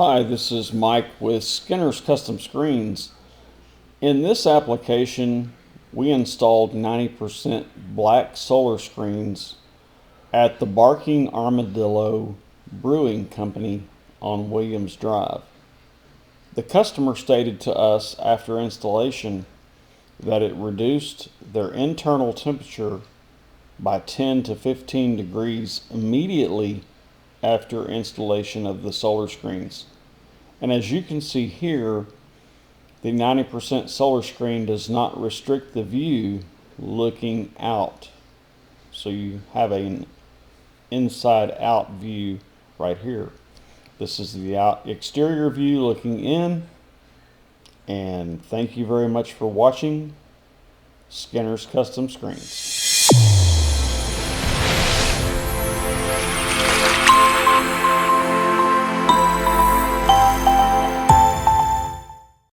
Hi, this is Mike with Skinner's Custom Screens. In this application, we installed 90% black solar screens at the Barking Armadillo Brewing Company on Williams Drive. The customer stated to us after installation that it reduced their internal temperature by 10 to 15 degrees immediately after installation of the solar screens. And as you can see here, the 90% solar screen does not restrict the view looking out. So you have an inside out view right here. This is the exterior view looking in. And thank you very much for watching Skinner's Custom Screens.